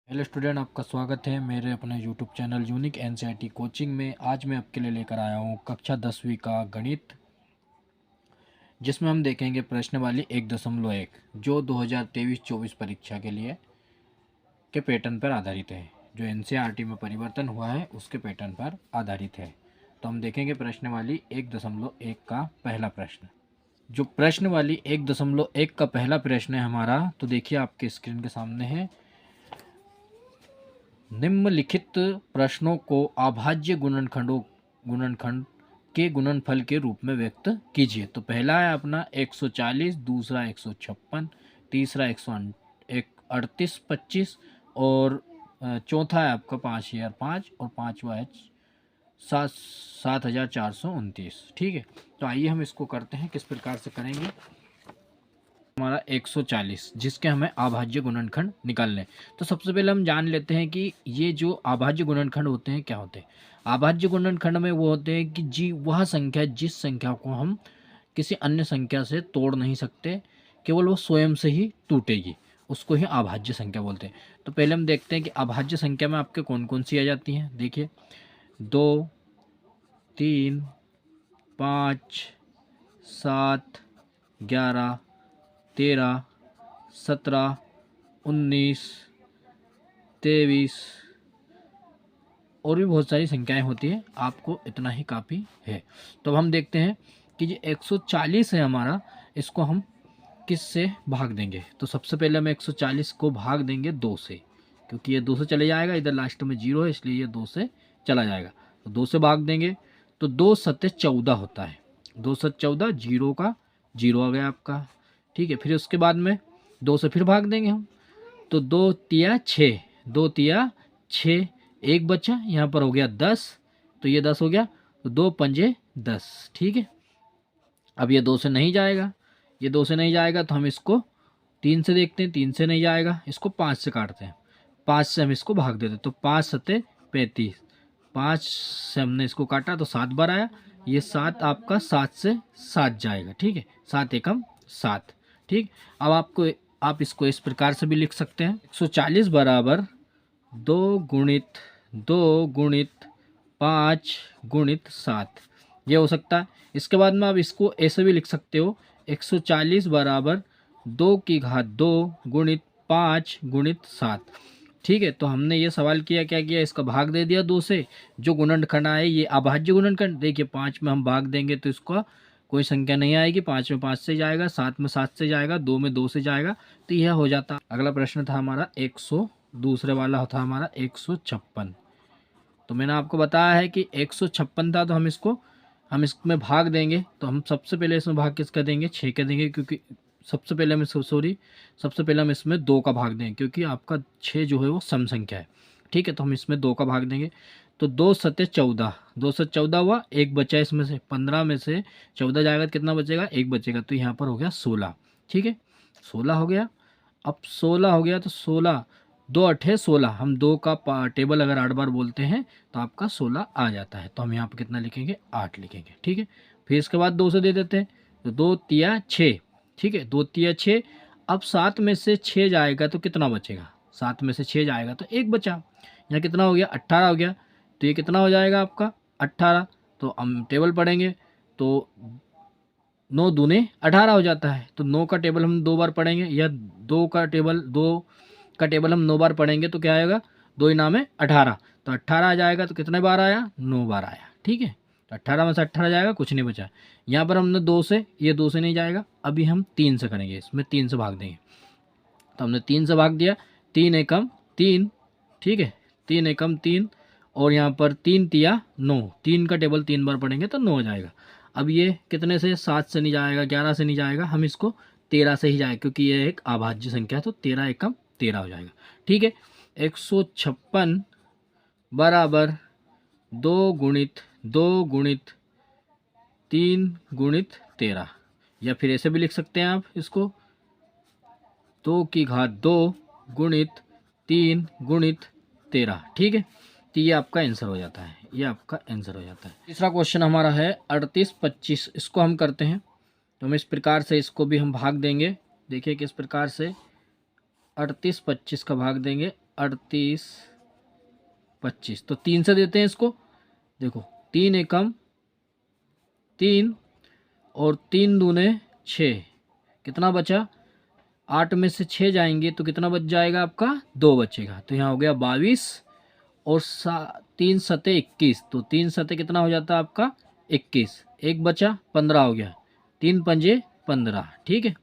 Hello student, आपका स्वागत है मेरे अपने YouTube channel unique NCERT coaching में। आज मैं आपके लिए लेकर आया हूँ कक्षा 10वीं का गणित, जिसमें हम देखेंगे प्रश्न वाली 1.1 जो 2023-24 परीक्षा के लिए के पैटर्न पर आधारित है। जो एनसीईआरटी में परिवर्तन हुआ है उसके पैटर्न पर आधारित है। तो हम देखेंगे प्रश्न वाली 1.1 का पहला प्रश्न। जो प्रश्न वाली 1.1 का पहला प्रश्न है हमारा, तो देखिए आपके स्क्रीन के सामने है। निम्नलिखित प्रश्नों को अभाज्य गुणनखंड के गुणनफल के रूप में व्यक्त कीजिए। तो पहला है अपना 140, दूसरा 156, तीसरा 138-25 और चौथा है आपका 5005 और पांचवा है 7429। ठीक है, तो आइए हम इसको करते हैं। किस प्रकार से करेंगे? हमारा 140, जिसके हमें अभाज्य गुणनखंड निकालने। तो सबसे पहले हम जान लेते हैं कि ये जो अभाज्य गुणनखंड होते हैं क्या होते हैं। अभाज्य गुणनखंड में वो होते हैं कि जी वह संख्या जिस संख्या को हम किसी अन्य संख्या से तोड़ नहीं सकते, केवल वो स्वयं से ही टूटेगी, उसको ही अभाज्य संख्या बोलते हैं। तो पहले हम देखते हैं कि अभाज्य संख्या में आपके कौन कौन सी आ जाती हैं। देखिए 2, 3, 5, 7, 11, 13, 17, 19, 23 और भी बहुत सारी संख्याएं होती हैं। आपको इतना ही काफ़ी है। तो अब हम देखते हैं कि ये 140 है हमारा, इसको हम किस से भाग देंगे। तो सबसे पहले हम 140 को भाग देंगे 2 से, क्योंकि ये 2 से चले जाएगा, इधर लास्ट में 0 है इसलिए ये 2 से चला जाएगा। तो 2 से भाग देंगे तो 2 सत्ते 14 होता है। 2 सत्ते 14, 0 का 0 आ गया आपका। ठीक है, फिर उसके बाद में 2 से फिर भाग देंगे हम, तो 2 तिया 6, 2 तिया 6, एक बचा यहाँ पर हो गया 10, तो ये 10 हो गया, तो 2 पंजे 10। ठीक है, अब ये 2 से नहीं जाएगा, ये 2 से नहीं जाएगा तो हम इसको 3 से देखते हैं। 3 से नहीं जाएगा, इसको 5 से काटते हैं। 5 से हम इसको भाग देते हैं, तो 5 सत्ते 35, 5 से हमने इसको काटा तो 7 बार आया। ये 7 आपका 7 से 7 जाएगा। ठीक है, 7 एकम 7। ठीक, अब आप इसको इस प्रकार से भी लिख सकते हैं। 140 बराबर 2 गुणित 5 गुणित ये हो सकता है। इसके बाद में आप इसको ऐसे भी लिख सकते हो, 140 बराबर 2 की घात 2 गुणित 5 गुणित 7। ठीक है, तो हमने ये सवाल किया, क्या किया, इसका भाग दे दिया 2 से। जो गुणनखंड आए ये अभाज्य गुणनखंड। देखिए 5 में हम भाग देंगे तो इसका कोई संख्या नहीं आएगी। 5 में 5 से जाएगा, 7 में 7 से जाएगा, 2 में 2 से जाएगा, तो यह हो जाता। अगला प्रश्न था हमारा दूसरे वाला था हमारा 156। तो मैंने आपको बताया है कि 156 था, तो हम इसमें भाग देंगे। तो हम सबसे पहले इसमें भाग किसका देंगे? 6 का देंगे, क्योंकि सबसे पहले हम इसमें 2 का भाग देंगे, क्योंकि आपका 6 जो है वो सम संख्या है। ठीक है, तो हम इसमें 2 का भाग देंगे। तो 2 सत्ते 14, 2 से 14 हुआ, एक बचा इसमें से। 15 में से 14 जाएगा तो कितना बचेगा? एक बचेगा, तो यहाँ पर हो गया 16। ठीक है, 16 हो गया। अब 16 हो गया तो 16, 2 अठे 16, हम 2 का टेबल अगर 8 बार बोलते हैं तो आपका 16 आ जाता है। तो हम यहाँ पर कितना लिखेंगे? 8 लिखेंगे। ठीक है, फिर इसके बाद 2 से दे देते हैं, तो 2 तिया 6। ठीक है, 2 तिया 6। अब 7 में से 6 जाएगा तो कितना बचेगा? 7 में से 6 जाएगा तो एक बचा। यहाँ कितना हो गया? 18 हो गया। तो ये कितना हो जाएगा आपका? 18। तो हम टेबल पढ़ेंगे तो 9 दूने 18 हो जाता है। तो 9 का टेबल हम 2 बार पढ़ेंगे, या 2 का टेबल हम 9 बार पढ़ेंगे तो क्या आएगा? 2 नामे 18, तो 18 आ जाएगा। तो कितने बार आया? 9 बार आया। ठीक है, तो 18 में से 18 जाएगा, कुछ नहीं बचा। यहाँ पर हमने 2 से, ये 2 से नहीं जाएगा। अभी हम 3 से करेंगे, इसमें 3 से भाग देंगे। तो हमने 3 से भाग दिया, 3 एकम 3। ठीक है, 3 एकम 3, और यहाँ पर 3 तिया 9, 3 का टेबल 3 बार पढ़ेंगे तो 9 हो जाएगा। अब ये कितने से? 7 से नहीं जाएगा, 11 से नहीं जाएगा, हम इसको 13 से ही जाए, क्योंकि ये एक अभाज्य संख्या है। तो 13 एकम 13 हो जाएगा। ठीक है, 156 बराबर 2 गुणित 3 गुणित 13, या फिर ऐसे भी लिख सकते हैं आप इसको, 2 की घात 2 गुणित 3 गुणित 13। ठीक है, तो ये आपका आंसर हो जाता है, ये आपका आंसर हो जाता है। तीसरा क्वेश्चन हमारा है 38-25। इसको हम करते हैं, तो हम इस प्रकार से इसको भी हम भाग देंगे। देखिए किस प्रकार से 38-25 का भाग देंगे। 38 25, तो 3 से देते हैं इसको। देखो 3 एकम 3 और 3 दूने 6, कितना बचा? 8 में से 6 जाएंगे तो कितना बच जाएगा आपका? 2 बचेगा। तो यहाँ हो गया 22 और 3 सते 21, तो 3 सते कितना हो जाता है आपका? 21, एक बचा 15 हो गया, 3 पंजे 15, ठीक है,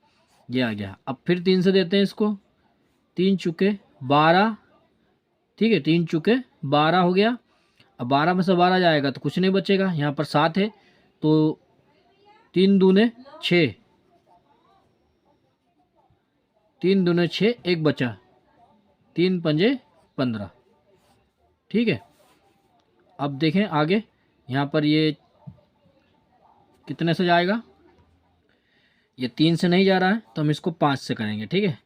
ये आ गया। अब फिर 3 से देते हैं इसको, 3 चुके 12, ठीक है, 3 चुके 12 हो गया। अब 12 में से 12 जाएगा तो कुछ नहीं बचेगा, यहाँ पर 7 है तो 3 दूने 6, 3 दूने 6, एक बचा, 3 पंजे 15, ठीक है। अब देखें आगे, यहाँ पर ये कितने से जाएगा? ये 3 से नहीं जा रहा है तो हम इसको 5 से करेंगे, ठीक है।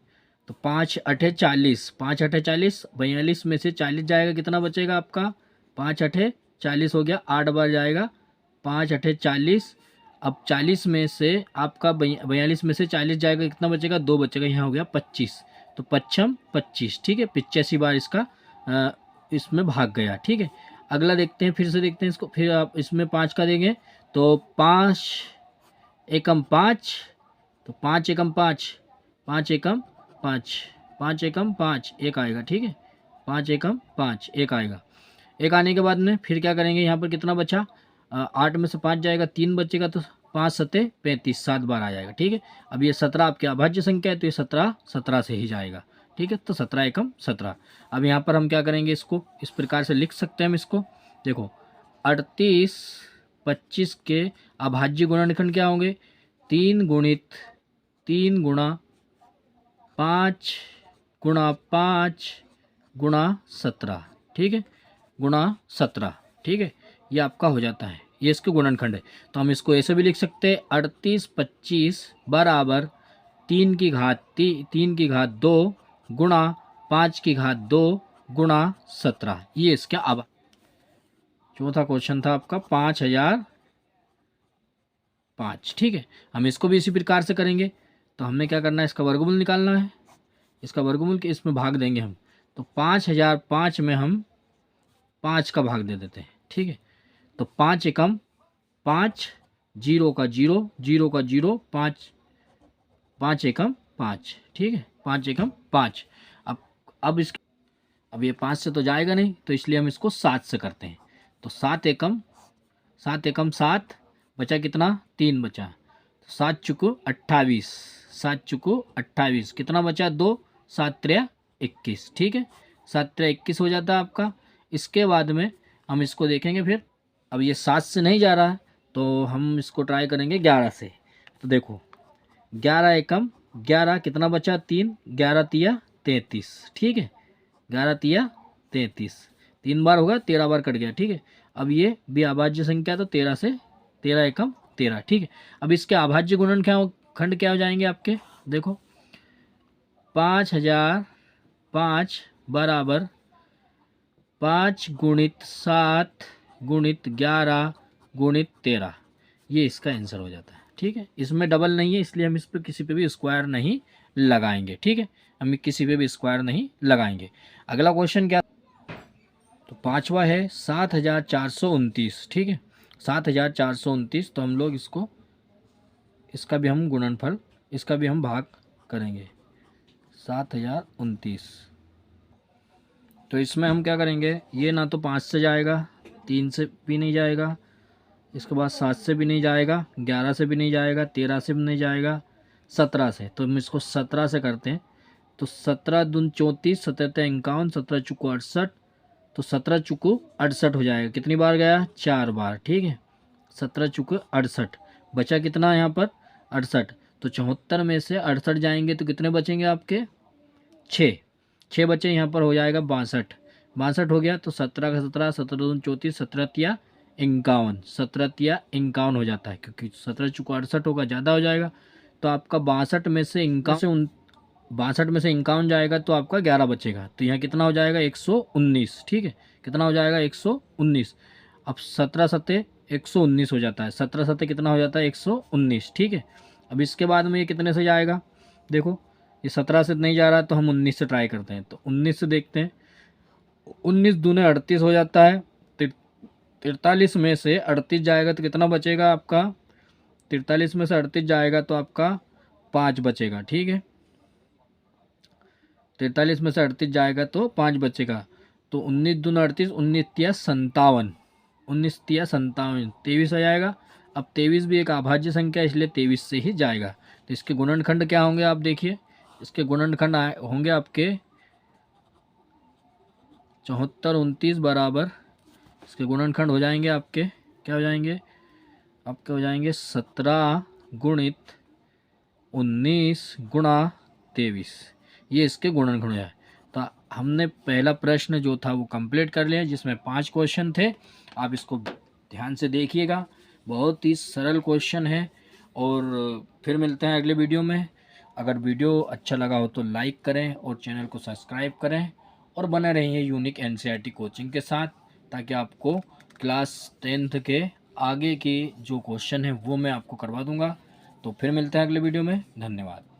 तो 5 अठे 40, 5 अठे 40, 42 में से 40 जाएगा, कितना बचेगा आपका? 5 अठे 40 हो गया, 8 बार जाएगा, 5 अठे 40। अब 40 में से आपका 42 में से 40 जाएगा, कितना बचेगा? 2 बचेगा, यहाँ हो गया 25, तो पच्छम 25, ठीक है, 85 बार इसका इसमें भाग गया, ठीक है। अगला देखते हैं, फिर से देखते हैं इसको, फिर आप इसमें 5 का देंगे तो 5 एकम 5, तो 5 एकम 5, 5 एकम 5, 5 एकम 5, एक आएगा, ठीक है, 5 एकम 5, एक आएगा। एक आने के बाद में फिर क्या करेंगे, यहाँ पर कितना बचा? 8 में से 5 जाएगा, 3 बचेगा, तो 5 सते 35, 7 बार आ जाएगा, ठीक है। अब ये 17 आपकी अभाज्य संख्या है तो ये 17 से ही जाएगा, ठीक है, तो 17 एकम 17। अब यहाँ पर हम क्या करेंगे, इसको इस प्रकार से लिख सकते हैं हम इसको। देखो 38 25 के अभाज्य गुणनखंड क्या होंगे? 3 गुणित 3 गुणा 5 गुणा 5 गुणा 17, ठीक है, गुणा 17, ठीक है, ये आपका हो जाता है, ये इसके गुणनखंड है। तो हम इसको ऐसे भी लिख सकते हैं, 38 25 बराबर 3 की घात 2 गुणा 5 की घात 2 गुणा 17, ये इसका अब चौथा क्वेश्चन था आपका 5005, ठीक है। हम इसको भी इसी प्रकार से करेंगे। तो हमें क्या करना है, इसका वर्गमूल निकालना है, इसका वर्गमूल के इसमें भाग देंगे हम। तो 5005 में हम 5 का भाग दे देते हैं, ठीक है। तो 5 एकम 5, 0 का 0, 0 का 0, 5, 5 एकम 5, ठीक है, 5 एकम 5। अब इसके अब ये 5 से तो जाएगा नहीं, तो इसलिए हम इसको 7 से करते हैं। तो 7 एकम 7, बचा कितना? 3 बचा, तो 7 चुको 28, 7 चुको 28, कितना बचा? 2, 7 त्रिया 21, ठीक है, 7 त्रिया 21 हो जाता है आपका। इसके बाद में हम इसको देखेंगे फिर। अब ये 7 से नहीं जा रहा है तो हम इसको ट्राई करेंगे 11 से। तो देखो 11 एकम 11, कितना बचा? 3, 11 तिया 33, ठीक है, 11 तिया 33, 3 बार होगा, 13 बार कट गया, ठीक है। अब ये भी अभाज्य संख्या, तो 13 से 13 एकम 13, ठीक है। अब इसके अभाज्य गुणनखंड क्या हो जाएंगे आपके? देखो 5005 बराबर 5 गुणित 7 गुणित 11 गुणित 13, ये इसका आंसर हो जाता है, ठीक है। इसमें डबल नहीं है इसलिए हम इस पर किसी पे भी स्क्वायर नहीं लगाएंगे, ठीक है, हम किसी पे भी स्क्वायर नहीं लगाएंगे। अगला क्वेश्चन क्या? तो पांचवा है 7429, ठीक है, 7429। तो हम लोग इसका भी हम गुणनफल, इसका भी हम भाग करेंगे, 7029। तो इसमें हम क्या करेंगे, ये ना तो 5 से जाएगा, 3 से भी नहीं जाएगा, इसके बाद 7 से भी नहीं जाएगा, 11 से भी नहीं जाएगा, 13 से भी नहीं जाएगा, 17 से। तो हम इसको 17 से करते हैं। तो 17 दून 34, 17 51, 17 चुको 68, तो 17 चुको 68 हो जाएगा। कितनी बार गया? 4 बार, ठीक है, 17 चुको 68, बचा कितना यहाँ पर? 68। तो 74 में से 68 जाएंगे तो कितने बचेंगे आपके? 6 बचे, यहाँ पर हो जाएगा 62, 62 हो गया। तो 17 का 17, 17 दून 34, 17 तिया 51, 17 तिया 51 हो जाता है, क्योंकि 17 चुको 68 होगा, ज़्यादा हो जाएगा। तो आपका 62 में से 51 जाएगा तो आपका 11 बचेगा। तो यहाँ कितना हो जाएगा? 119, ठीक है, कितना हो जाएगा? 119। अब 17 सत्ते 119 हो जाता है, 17 सत्ते कितना हो जाता है? 119, ठीक है। अब इसके बाद में ये कितने से जाएगा? देखो ये 17 से नहीं जा रहा है तो हम 19 से ट्राई करते हैं। तो 19 से देखते हैं, 19 दूने 38 हो जाता है। 43 में से 38 जाएगा तो कितना बचेगा आपका? 43 में से 38 जाएगा तो आपका 5 बचेगा। ठीक है, 43 में से 38 जाएगा तो 5 बचेगा। तो 19 दूना 38, 19 तिया 57, 19 तिया 57, 23 आ जाएगा। अब 23 भी एक अभाज्य संख्या है, इसलिए 23 से ही जाएगा। तो इसके गुणनखंड क्या होंगे आप देखिए, इसके गुणनखंड होंगे आपके 74, 29 बराबर, इसके गुणनखंड हो जाएंगे आपके, क्या हो जाएंगे आपके? हो जाएंगे 17 गुणित 19 गुणा 23, ये इसके गुणनखंड है। तो हमने पहला प्रश्न जो था वो कंप्लीट कर लिया, जिसमें 5 क्वेश्चन थे। आप इसको ध्यान से देखिएगा, बहुत ही सरल क्वेश्चन है। और फिर मिलते हैं अगले वीडियो में। अगर वीडियो अच्छा लगा हो तो लाइक करें और चैनल को सब्सक्राइब करें और बने रहिए यूनिक एनसीईआरटी कोचिंग के साथ, ताकि आपको क्लास 10th के आगे के जो क्वेश्चन हैं वो मैं आपको करवा दूंगा। तो फिर मिलते हैं अगले वीडियो में। धन्यवाद।